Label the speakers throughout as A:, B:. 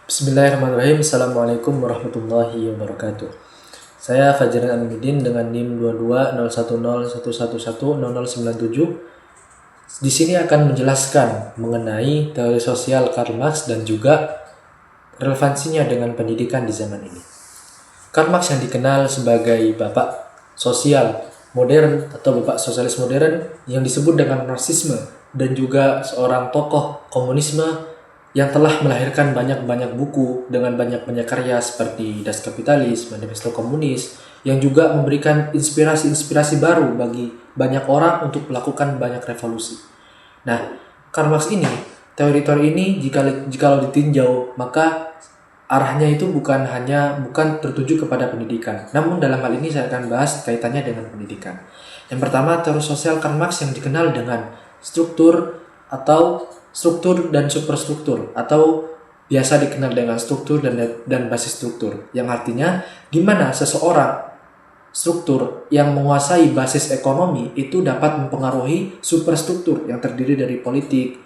A: Bismillahirrahmanirrahim. Assalamualaikum warahmatullahi wabarakatuh. Saya Fajar Aminuddin dengan NIM 220101110097. Di sini akan menjelaskan mengenai teori sosial Karl Marx dan juga relevansinya dengan pendidikan di zaman ini. Karl Marx yang dikenal sebagai bapak sosial modern atau bapak sosialis modern yang disebut dengan Marxisme dan juga seorang tokoh komunisme yang telah melahirkan banyak-banyak buku dengan banyak-banyak karya seperti Das Kapitalis, Manifesto Komunis, yang juga memberikan inspirasi-inspirasi baru bagi banyak orang untuk melakukan banyak revolusi. Nah, Karl Marx ini, teori-teori ini jika ditinjau, maka arahnya itu bukan tertuju kepada pendidikan. Namun dalam hal ini saya akan bahas kaitannya dengan pendidikan. Yang pertama, teori sosial Karl Marx yang dikenal dengan struktur dan superstruktur, atau biasa dikenal dengan struktur dan basis struktur, yang artinya gimana seseorang struktur yang menguasai basis ekonomi itu dapat mempengaruhi superstruktur yang terdiri dari politik,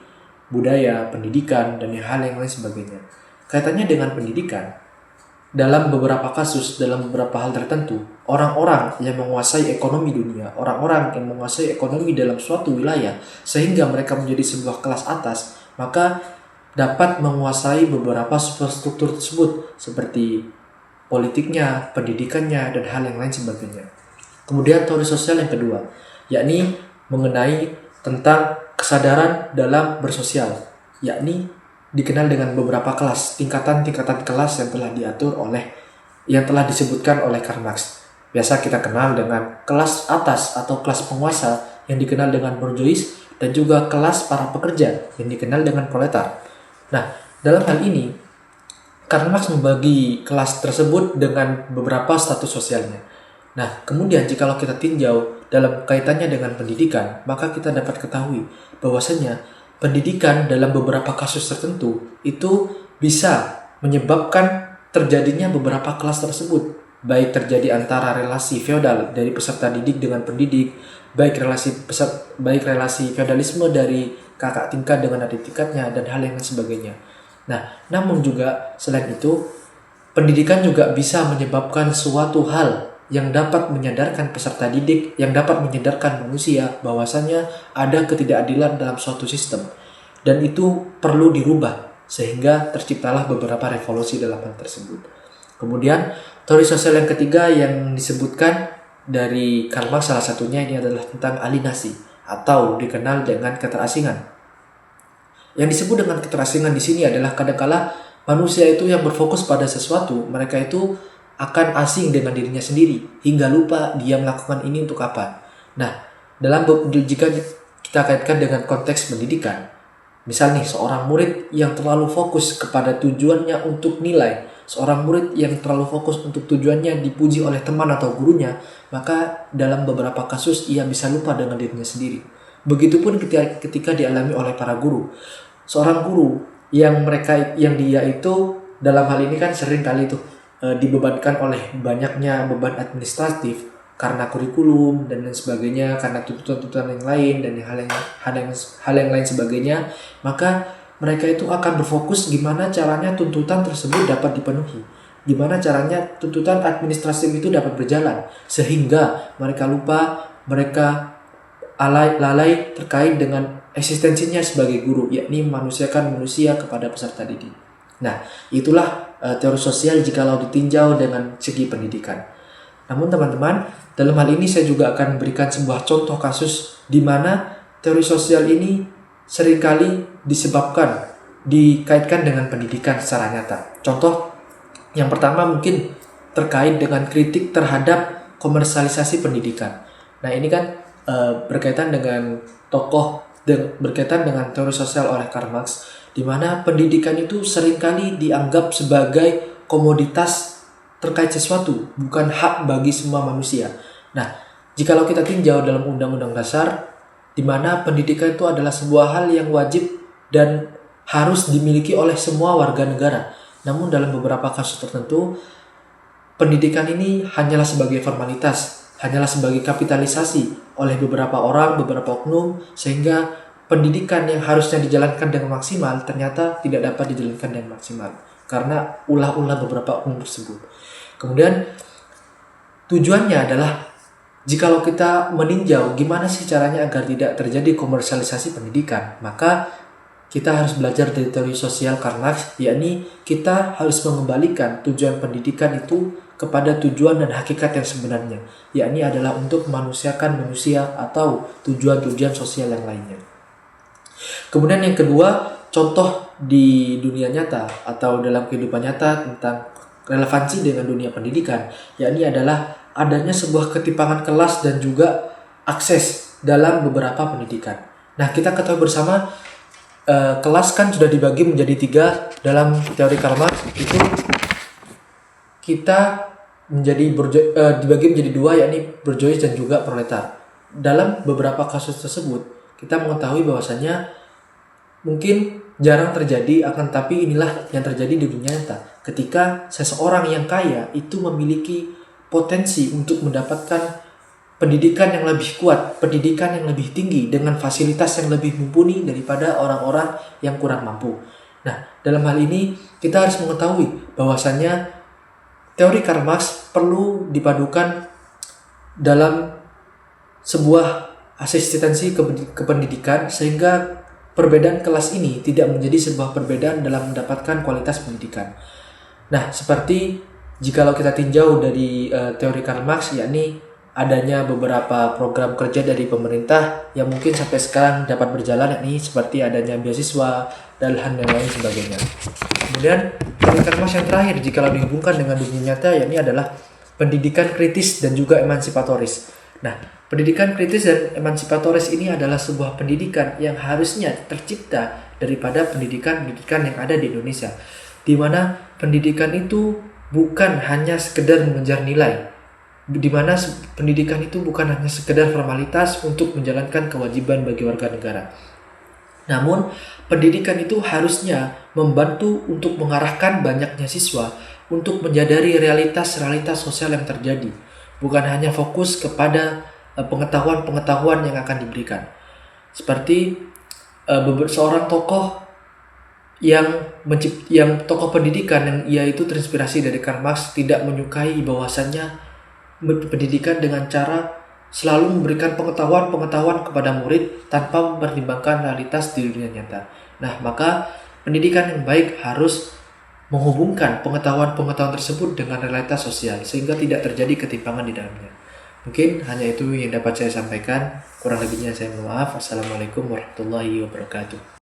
A: budaya, pendidikan, dan hal yang lain sebagainya. Kaitannya dengan pendidikan, dalam beberapa kasus, dalam beberapa hal tertentu, orang-orang yang menguasai ekonomi dunia, orang-orang yang menguasai ekonomi dalam suatu wilayah, sehingga mereka menjadi sebuah kelas atas, maka dapat menguasai beberapa superstruktur tersebut, seperti politiknya, pendidikannya, dan hal yang lain sebagainya. Kemudian teori sosial yang kedua, yakni mengenai tentang kesadaran dalam bersosial, yakni dikenal dengan beberapa kelas, tingkatan-tingkatan kelas yang telah disebutkan oleh Karl Marx. Biasa kita kenal dengan kelas atas atau kelas penguasa yang dikenal dengan bourgeois, dan juga kelas para pekerja yang dikenal dengan proletar. Nah, dalam hal ini Karl Marx membagi kelas tersebut dengan beberapa status sosialnya. Nah, kemudian jikalau kita tinjau dalam kaitannya dengan pendidikan, maka kita dapat ketahui bahwasanya pendidikan dalam beberapa kasus tertentu itu bisa menyebabkan terjadinya beberapa kelas tersebut, baik terjadi antara relasi feodal dari peserta didik dengan pendidik, baik relasi feodalisme dari kakak tingkat dengan adik tingkatnya, dan hal yang lain sebagainya. Nah, namun juga selain itu, pendidikan juga bisa menyebabkan suatu hal yang dapat menyadarkan peserta didik, yang dapat menyadarkan manusia bahwasanya ada ketidakadilan dalam suatu sistem, dan itu perlu dirubah, sehingga terciptalah beberapa revolusi dalam hal tersebut. Kemudian teori sosial yang ketiga yang disebutkan dari Karl Marx, salah satunya ini adalah tentang alienasi atau dikenal dengan keterasingan. Yang disebut dengan keterasingan di sini adalah kadangkala manusia itu yang berfokus pada sesuatu, mereka itu akan asing dengan dirinya sendiri hingga lupa dia melakukan ini untuk apa. Nah, jika kita kaitkan dengan konteks pendidikan, misal nih seorang murid yang terlalu fokus kepada tujuannya untuk nilai, seorang murid yang terlalu fokus untuk tujuannya dipuji oleh teman atau gurunya, maka dalam beberapa kasus ia bisa lupa dengan dirinya sendiri. Begitupun ketika dialami oleh para guru. Seorang guru yang dia itu dalam hal ini kan sering kali itu dibebankan oleh banyaknya beban administratif karena kurikulum dan lain sebagainya, karena tuntutan-tuntutan yang lain dan hal yang lain sebagainya, maka mereka itu akan berfokus gimana caranya tuntutan tersebut dapat dipenuhi, gimana caranya tuntutan administratif itu dapat berjalan, sehingga mereka lupa, mereka lalai terkait dengan eksistensinya sebagai guru, yakni manusiakan manusia kepada peserta didik. Nah, itulah teori sosial jikalau ditinjau dengan segi pendidikan. Namun teman-teman, dalam hal ini saya juga akan memberikan sebuah contoh kasus di mana teori sosial ini seringkali dikaitkan dengan pendidikan secara nyata. Contoh yang pertama mungkin terkait dengan kritik terhadap komersialisasi pendidikan. Nah, ini kan berkaitan dengan teori sosial oleh Karl Marx, di mana pendidikan itu seringkali dianggap sebagai komoditas terkait sesuatu, bukan hak bagi semua manusia. Nah, jikalau kita tinjau dalam Undang-Undang Dasar, di mana pendidikan itu adalah sebuah hal yang wajib dan harus dimiliki oleh semua warga negara. Namun dalam beberapa kasus tertentu, pendidikan ini hanyalah sebagai formalitas, hanyalah sebagai kapitalisasi oleh beberapa orang, beberapa oknum, sehingga pendidikan yang harusnya dijalankan dengan maksimal ternyata tidak dapat dijalankan dengan maksimal. karena ulah-ulah beberapa oknum tersebut. Kemudian tujuannya adalah jikalau kita meninjau gimana sih caranya agar tidak terjadi komersialisasi pendidikan, maka kita harus belajar dari teori sosial Karl Marx, yakni kita harus mengembalikan tujuan pendidikan itu kepada tujuan dan hakikat yang sebenarnya, yakni adalah untuk memanusiakan manusia atau tujuan-tujuan sosial yang lainnya. Kemudian yang kedua, contoh di dunia nyata atau dalam kehidupan nyata tentang relevansi dengan dunia pendidikan, yakni adalah adanya sebuah ketimpangan kelas dan juga akses dalam beberapa pendidikan. Nah, kita ketahui bersama kelas kan sudah dibagi menjadi 3 dalam teori Karl Marx. Itu kita dibagi menjadi 2, yakni bourgeois dan juga proletar. Dalam beberapa kasus tersebut kita mengetahui bahwasanya mungkin jarang terjadi, akan tapi inilah yang terjadi di dunia nyata. Ketika seseorang yang kaya itu memiliki potensi untuk mendapatkan pendidikan yang lebih kuat, pendidikan yang lebih tinggi dengan fasilitas yang lebih mumpuni daripada orang-orang yang kurang mampu. Nah, dalam hal ini kita harus mengetahui bahwasannya teori Karl Marx perlu dipadukan dalam sebuah asistensi kependidikan sehingga perbedaan kelas ini tidak menjadi sebuah perbedaan dalam mendapatkan kualitas pendidikan. Nah, seperti jikalau kita tinjau dari teori Karl Marx, yakni adanya beberapa program kerja dari pemerintah yang mungkin sampai sekarang dapat berjalan, yakni seperti adanya beasiswa dan lain sebagainya. Kemudian teori Karl Marx yang terakhir jikalau dihubungkan dengan dunia nyata, yakni adalah pendidikan kritis dan juga emansipatoris. Nah, pendidikan kritis dan emansipatoris ini adalah sebuah pendidikan yang harusnya tercipta daripada pendidikan-pendidikan yang ada di Indonesia, di mana pendidikan itu bukan hanya sekedar mengejar nilai, di mana pendidikan itu bukan hanya sekedar formalitas untuk menjalankan kewajiban bagi warga negara. Namun, pendidikan itu harusnya membantu untuk mengarahkan banyaknya siswa untuk menyadari realitas-realitas sosial yang terjadi, bukan hanya fokus kepada pengetahuan-pengetahuan yang akan diberikan. Seperti seorang tokoh yang tokoh pendidikan yang ia itu terinspirasi dari Karl Marx tidak menyukai bahwasannya pendidikan dengan cara selalu memberikan pengetahuan-pengetahuan kepada murid tanpa mempertimbangkan realitas di dunia nyata. Nah, maka pendidikan yang baik harus menghubungkan pengetahuan-pengetahuan tersebut dengan realitas sosial sehingga tidak terjadi ketimpangan di dalamnya. Mungkin hanya itu yang dapat saya sampaikan. Kurang lebihnya saya mohon maaf. Assalamualaikum warahmatullahi wabarakatuh.